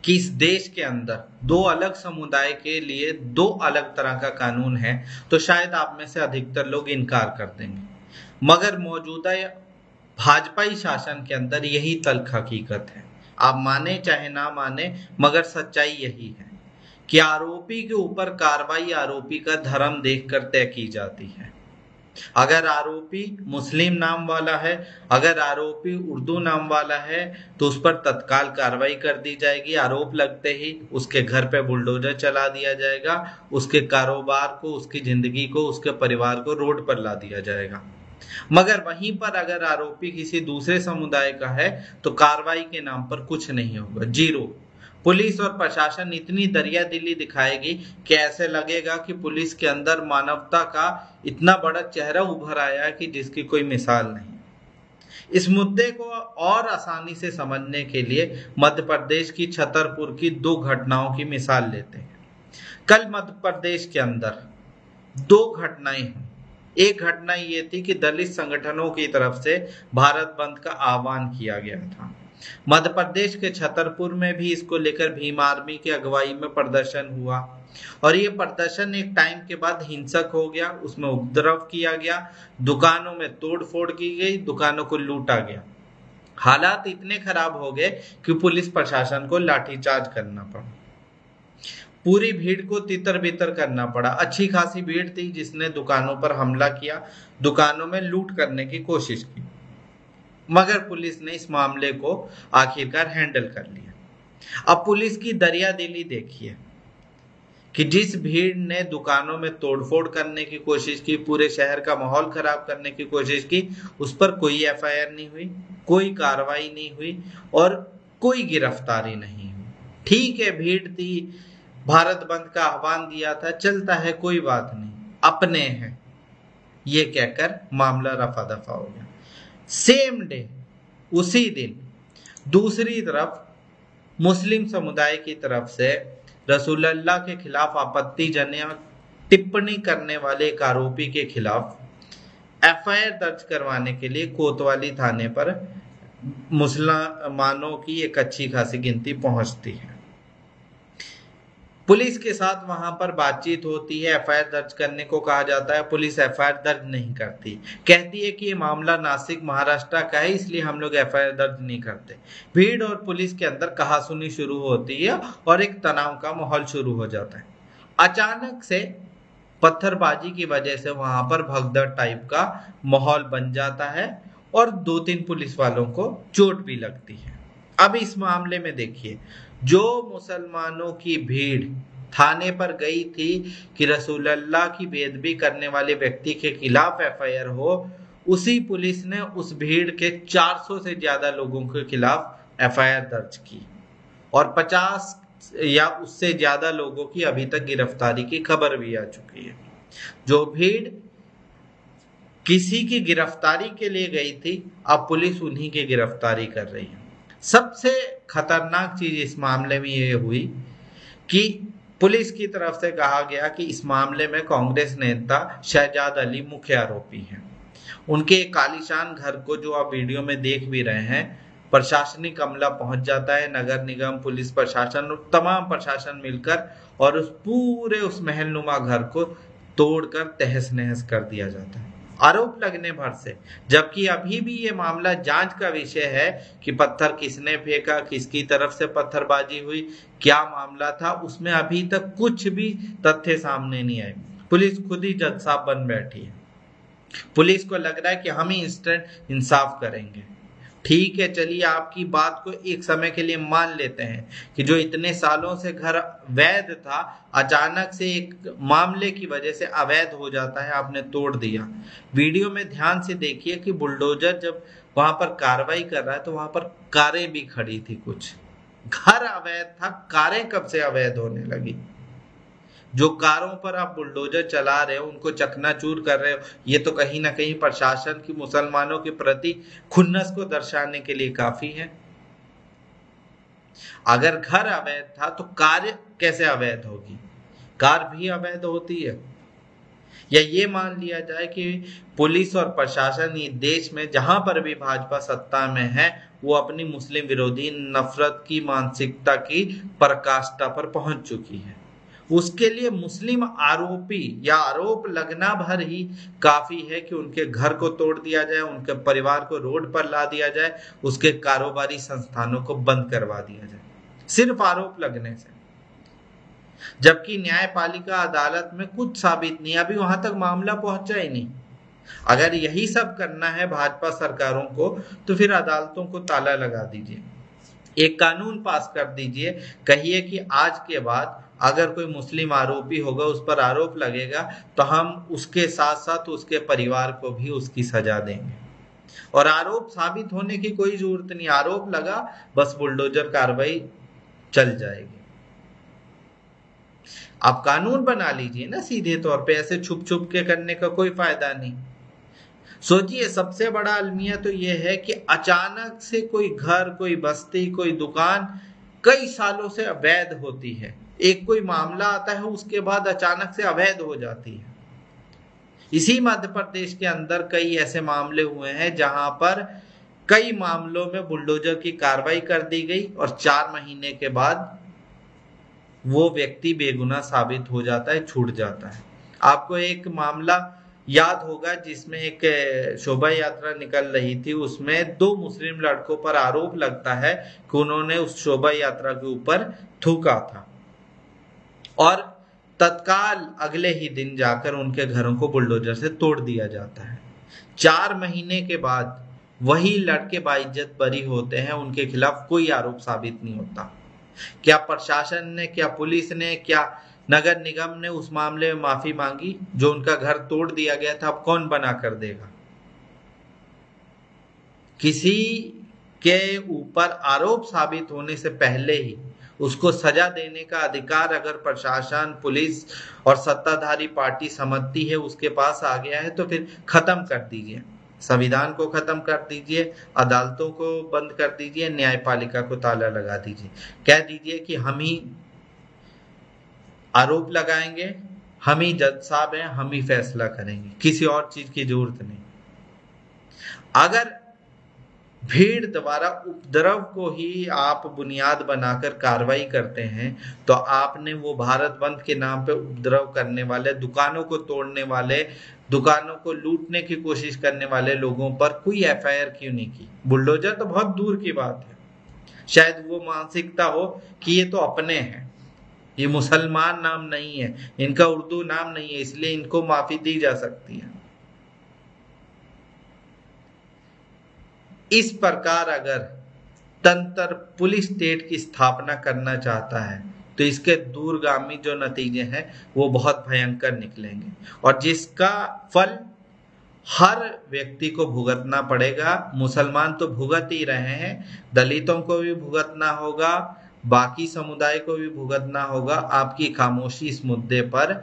कि इस देश के अंदर दो अलग समुदाय के लिए दो अलग तरह का कानून है, तो शायद आप में से अधिकतर लोग इनकार कर देंगे। मगर मौजूदा भाजपाई शासन के अंदर यही तल्ख हकीकत है। आप माने चाहे ना माने, मगर सच्चाई यही है कि आरोपी के ऊपर कार्रवाई आरोपी का धर्म देखकर तय की जाती है। अगर आरोपी मुस्लिम नाम वाला है, अगर आरोपी उर्दू नाम वाला है, तो उस पर तत्काल कार्रवाई कर दी जाएगी। आरोप लगते ही उसके घर पे बुलडोजर चला दिया जाएगा, उसके कारोबार को, उसकी जिंदगी को, उसके परिवार को रोड पर ला दिया जाएगा। मगर वहीं पर अगर आरोपी किसी दूसरे समुदाय का है, तो कार्रवाई के नाम पर कुछ नहीं होगा, जीरो। पुलिस और प्रशासन इतनी दरियादिली दिखाएगी कि ऐसे लगेगा कि पुलिस के अंदर मानवता का इतना बड़ा चेहरा उभर आया है कि जिसकी कोई मिसाल नहीं। इस मुद्दे को और आसानी से समझने के लिए मध्य प्रदेश की छतरपुर की दो घटनाओं की मिसाल लेते हैं। कल मध्य प्रदेश के अंदर दो घटनाएं हुई। एक घटना ये थी कि दलित संगठनों की तरफ से भारत बंद का आह्वान किया गया था। मध्य प्रदेश के छतरपुर में भी इसको लेकर भीम आर्मी की अगुवाई में प्रदर्शन हुआ, और ये प्रदर्शन एक टाइम के बाद हिंसक हो गया। उसमें उपद्रव किया गया, दुकानों में तोड़फोड़ की गई, दुकानों को लूटा गया। हालात इतने खराब हो गए कि पुलिस प्रशासन को लाठीचार्ज करना पड़ा। पूरी भीड़ को तितर बितर करना पड़ा। अच्छी खासी भीड़ थी जिसने दुकानों पर हमला किया, दुकानों में लूट करने की कोशिश की, मगर पुलिस ने इस मामले को आखिरकार हैंडल कर लिया। अब पुलिस की दरियादिली देखिए कि जिस भीड़ ने दुकानों में तोड़फोड़ करने की कोशिश की, पूरे शहर का माहौल खराब करने की कोशिश की, उस पर कोई एफआईआर नहीं हुई, कोई कार्रवाई नहीं हुई और कोई गिरफ्तारी नहीं हुई। ठीक है, भीड़ थी, भारत बंद का आह्वान दिया था, चलता है, कोई बात नहीं, अपने हैं, ये कहकर मामला रफा दफा हो गया। सेम डे, उसी दिन दूसरी तरफ मुस्लिम समुदाय की तरफ से रसूलुल्लाह के खिलाफ आपत्तिजनक टिप्पणी करने वाले एक आरोपी के खिलाफ एफआईआर दर्ज करवाने के लिए कोतवाली थाने पर मुसलमानों की एक अच्छी खासी गिनती पहुंचती है। पुलिस के साथ वहां पर बातचीत होती है, एफआईआर दर्ज करने को कहा जाता है। पुलिस एफआईआर दर्ज नहीं करती, कहती है कि ये मामला नासिक महाराष्ट्र का है, इसलिए हम लोग एफआईआर दर्ज नहीं करते। भीड़ और पुलिस के अंदर कहासुनी शुरू होती है और एक तनाव का माहौल शुरू हो जाता है। अचानक से पत्थरबाजी की वजह से वहां पर भगदड़ टाइप का माहौल बन जाता है और 2-3 पुलिस वालों को चोट भी लगती है। अब इस मामले में देखिए, जो मुसलमानों की भीड़ थाने पर गई थी कि रसूलुल्लाह की बेअदबी करने वाले व्यक्ति के खिलाफ एफआईआर हो, उसी पुलिस ने उस भीड़ के 400 से ज्यादा लोगों के खिलाफ एफआईआर दर्ज की और 50 या उससे ज्यादा लोगों की अभी तक गिरफ्तारी की खबर भी आ चुकी है। जो भीड़ किसी की गिरफ्तारी के लिए गई थी, अब पुलिस उन्हीं की गिरफ्तारी कर रही है। सबसे खतरनाक चीज इस मामले में ये हुई कि पुलिस की तरफ से कहा गया कि इस मामले में कांग्रेस नेता शहजाद अली मुख्य आरोपी हैं। उनके आलीशान घर को, जो आप वीडियो में देख भी रहे हैं, प्रशासनिक अमला पहुंच जाता है, नगर निगम, पुलिस प्रशासन और तमाम प्रशासन मिलकर, और उस महलनुमा घर को तोड़कर तहस नहस कर दिया जाता है आरोप लगने भर से। जबकि अभी भी ये मामला जांच का विषय है कि पत्थर किसने फेंका, किसकी तरफ से पत्थरबाजी हुई, क्या मामला था, उसमें अभी तक कुछ भी तथ्य सामने नहीं आए। पुलिस खुद ही जज साहब बन बैठी है। पुलिस को लग रहा है कि हम ही इंस्टेंट इंसाफ करेंगे। ठीक है, चलिए आपकी बात को एक समय के लिए मान लेते हैं कि जो इतने सालों से घर वैध था, अचानक से एक मामले की वजह से अवैध हो जाता है, आपने तोड़ दिया। वीडियो में ध्यान से देखिए कि बुलडोजर जब वहां पर कार्रवाई कर रहा है तो वहां पर कारें भी खड़ी थी। कुछ घर अवैध था, कारें कब से अवैध होने लगी? जो कारों पर आप बुलडोजर चला रहे हो, उनको चकनाचूर कर रहे हो, ये तो कहीं ना कहीं प्रशासन की मुसलमानों के प्रति खुन्नस को दर्शाने के लिए काफी है। अगर घर अवैध था तो कार कैसे अवैध होगी? कार भी अवैध होती है। या ये मान लिया जाए कि पुलिस और प्रशासन इस देश में जहां पर भी भाजपा सत्ता में है, वो अपनी मुस्लिम विरोधी नफरत की मानसिकता की पराकाष्ठा पर पहुंच चुकी है। उसके लिए मुस्लिम आरोपी या आरोप लगना भर ही काफी है कि उनके घर को तोड़ दिया जाए, उनके परिवार को रोड पर ला दिया जाए, उसके कारोबारी संस्थानों को बंद करवा दिया जाए, सिर्फ आरोप लगने से। जबकि न्यायपालिका अदालत में कुछ साबित नहीं, अभी वहां तक मामला पहुंचा ही नहीं। अगर यही सब करना है भाजपा सरकारों को तो फिर अदालतों को ताला लगा दीजिए, एक कानून पास कर दीजिए, कहिए कि आज के बाद अगर कोई मुस्लिम आरोपी होगा, उस पर आरोप लगेगा, तो हम उसके साथ साथ उसके परिवार को भी उसकी सजा देंगे। और आरोप साबित होने की कोई जरूरत नहीं, आरोप लगा बस बुलडोजर कार्रवाई चल जाएगी। आप कानून बना लीजिए ना सीधे तौर पे, ऐसे छुप छुप के करने का कोई फायदा नहीं। सोचिए, सबसे बड़ा अलमिया तो यह है कि अचानक से कोई घर, कोई बस्ती, कोई दुकान कई सालों से अवैध होती है, एक कोई मामला आता है उसके बाद अचानक से अवैध हो जाती है। इसी मध्य प्रदेश के अंदर कई ऐसे मामले हुए हैं जहां पर कई मामलों में बुलडोजर की कार्रवाई कर दी गई और 4 महीने के बाद वो व्यक्ति बेगुनाह साबित हो जाता है, छूट जाता है। आपको एक मामला याद होगा जिसमें एक शोभा यात्रा निकल रही थी, उसमें 2 मुस्लिम लड़कों पर आरोप लगता है कि उन्होंने उस शोभा यात्रा के ऊपर थूका था और तत्काल अगले ही दिन जाकर उनके घरों को बुलडोजर से तोड़ दिया जाता है। 4 महीने के बाद वही लड़के बाइज्जत बरी होते हैं, उनके खिलाफ कोई आरोप साबित नहीं होता। क्या प्रशासन ने, क्या पुलिस ने, क्या नगर निगम ने उस मामले में माफी मांगी? जो उनका घर तोड़ दिया गया था अब कौन बना कर देगा? किसी के ऊपर आरोप साबित होने से पहले ही उसको सजा देने का अधिकार अगर प्रशासन, पुलिस और सत्ताधारी पार्टी समझती है उसके पास आ गया है, तो फिर खत्म कर दीजिए, संविधान को खत्म कर दीजिए, अदालतों को बंद कर दीजिए, न्यायपालिका को ताला लगा दीजिए, कह दीजिए कि हम ही आरोप लगाएंगे, हम ही जज साहब हैं, हम ही फैसला करेंगे, किसी और चीज की जरूरत नहीं। अगर भीड़ द्वारा उपद्रव को ही आप बुनियाद बनाकर कार्रवाई करते हैं तो आपने वो भारत बंद के नाम पे उपद्रव करने वाले, दुकानों को तोड़ने वाले, दुकानों को लूटने की कोशिश करने वाले लोगों पर कोई एफआईआर क्यों नहीं की? बुलडोजर तो बहुत दूर की बात है, शायद वो मानसिकता हो कि ये तो अपने हैं, ये मुसलमान नाम नहीं है, इनका उर्दू नाम नहीं है, इसलिए इनको माफी दी जा सकती है। इस प्रकार अगर तंत्र पुलिस स्टेट की स्थापना करना चाहता है तो इसके दूरगामी जो नतीजे हैं वो बहुत भयंकर निकलेंगे और जिसका फल हर व्यक्ति को भुगतना पड़ेगा। मुसलमान तो भुगत ही रहे हैं, दलितों को भी भुगतना होगा, बाकी समुदाय को भी भुगतना होगा। आपकी खामोशी इस मुद्दे पर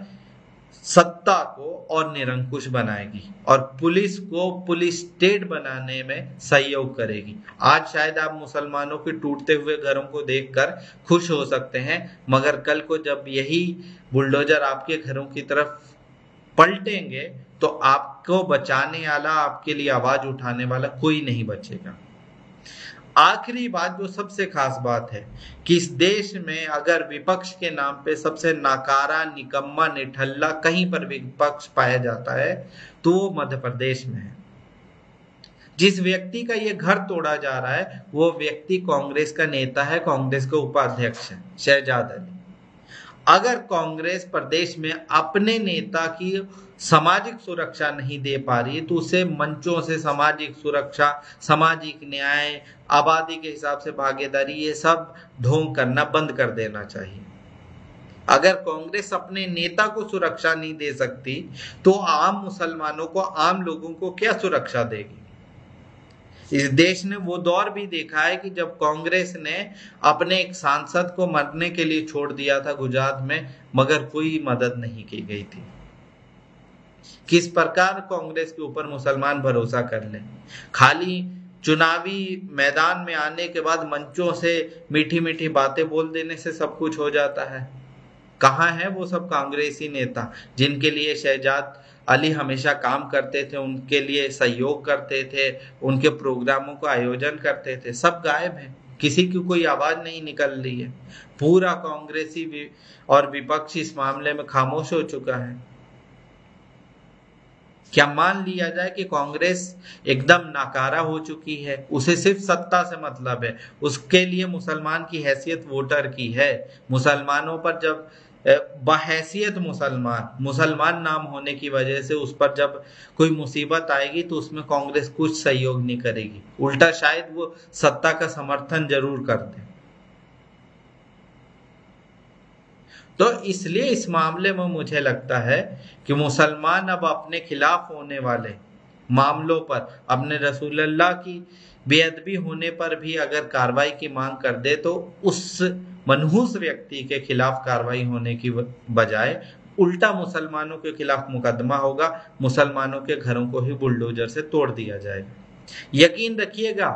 सत्ता को और निरंकुश बनाएगी और पुलिस को पुलिस स्टेट बनाने में सहयोग करेगी। आज शायद आप मुसलमानों के टूटते हुए घरों को देखकर खुश हो सकते हैं, मगर कल को जब यही बुलडोजर आपके घरों की तरफ पलटेंगे तो आपको बचाने वाला, आपके लिए आवाज उठाने वाला कोई नहीं बचेगा। आखिरी बात, जो सबसे खास बात है कि इस देश में अगर विपक्ष के नाम पे सबसे नाकारा, निकम्मा, निठल्ला कहीं पर विपक्ष पाया जाता है तो वो मध्य प्रदेश में है। जिस व्यक्ति का ये घर तोड़ा जा रहा है वो व्यक्ति कांग्रेस का नेता है, कांग्रेस का उपाध्यक्ष है, शहजाद अली। अगर कांग्रेस प्रदेश में अपने नेता की सामाजिक सुरक्षा नहीं दे पा रही है तो उसे मंचों से सामाजिक सुरक्षा, सामाजिक न्याय, आबादी के हिसाब से भागीदारी, ये सब ढोंग करना बंद कर देना चाहिए। अगर कांग्रेस अपने नेता को सुरक्षा नहीं दे सकती तो आम मुसलमानों को, आम लोगों को क्या सुरक्षा देगी? इस देश ने वो दौर भी देखा है कि जब कांग्रेस ने अपने एक सांसद को मरने के लिए छोड़ दिया था गुजरात में, मगर कोई मदद नहीं की गई थी। किस प्रकार कांग्रेस के ऊपर मुसलमान भरोसा कर लें? खाली चुनावी मैदान में आने के बाद मंचों से मीठी मीठी बातें बोल देने से सब कुछ हो जाता है? कहाँ है वो सब कांग्रेसी नेता जिनके लिए शहजाद अली हमेशा काम करते थे, उनके लिए सहयोग करते थे, उनके प्रोग्रामों का आयोजन करते थे, सब गायब है। किसी की कोई आवाज नहीं निकल रही है। पूरा कांग्रेसी और विपक्ष इस मामले में खामोश हो चुका है। क्या मान लिया जाए कि कांग्रेस एकदम नाकारा हो चुकी है, उसे सिर्फ सत्ता से मतलब है, उसके लिए मुसलमान की हैसियत वोटर की है। मुसलमानों पर जब बहैसियत मुसलमान नाम होने की वजह से उस पर जब कोई मुसीबत आएगी तो उसमें कांग्रेस कुछ सहयोग नहीं करेगी, उल्टा शायद वो सत्ता का समर्थन जरूर करते। तो इसलिए इस मामले में मुझे लगता है कि मुसलमान अब अपने खिलाफ होने वाले मामलों पर, अपने रसूलुल्लाह की बेअदबी होने पर भी अगर कार्रवाई की मांग कर दे तो उस मनहूस व्यक्ति के खिलाफ कार्रवाई होने की बजाय उल्टा मुसलमानों के खिलाफ मुकदमा होगा, मुसलमानों के घरों को ही बुलडोजर से तोड़ दिया जाएगा। यकीन रखिएगा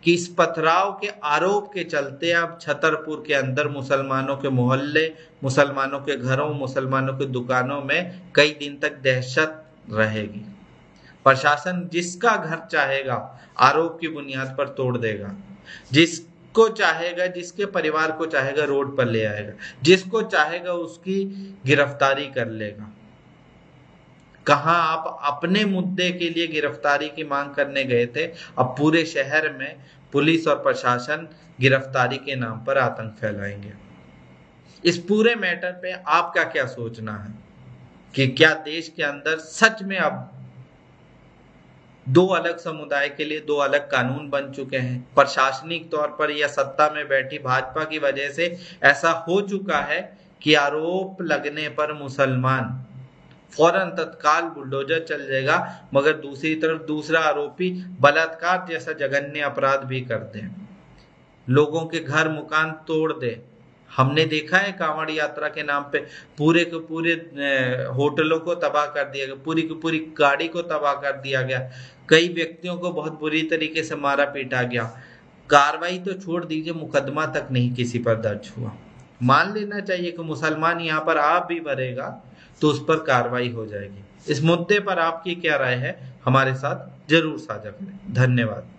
कि इस पथराव के आरोप के चलते अब छतरपुर के अंदर मुसलमानों के मोहल्ले, मुसलमानों के घरों, मुसलमानों के दुकानों में कई दिन तक दहशत रहेगी। प्रशासन जिसका घर चाहेगा आरोप की बुनियाद पर तोड़ देगा, जिसको चाहेगा, जिसके परिवार को चाहेगा रोड पर ले आएगा, जिसको चाहेगा उसकी गिरफ्तारी कर लेगा। कहां आप अपने मुद्दे के लिए गिरफ्तारी की मांग करने गए थे, अब पूरे शहर में पुलिस और प्रशासन गिरफ्तारी के नाम पर आतंक फैलाएंगे। इस पूरे मैटर पे आपका क्या सोचना है कि क्या देश के अंदर सच में अब दो अलग समुदाय के लिए दो अलग कानून बन चुके हैं? प्रशासनिक तौर पर या सत्ता में बैठी भाजपा की वजह से ऐसा हो चुका है कि आरोप लगने पर मुसलमान फौरन तत्काल बुलडोजर चल जाएगा, मगर दूसरी तरफ दूसरा आरोपी बलात्कार जैसा जघन्य अपराध भी कर दे, लोगों के घर मकान तोड़ दे। हमने देखा है कांवड़ यात्रा के नाम पे पूरे के पूरे होटलों को तबाह कर दिया गया, पूरी की पूरी गाड़ी को तबाह कर दिया गया, कई व्यक्तियों को बहुत बुरी तरीके से मारा पीटा गया। कार्रवाई तो छोड़ दीजिए, मुकदमा तक नहीं किसी पर दर्ज हुआ। मान लेना चाहिए कि मुसलमान यहाँ पर आप भी भरेगा तो उस पर कार्रवाई हो जाएगी। इस मुद्दे पर आपकी क्या राय है, हमारे साथ जरूर साझा करें। धन्यवाद।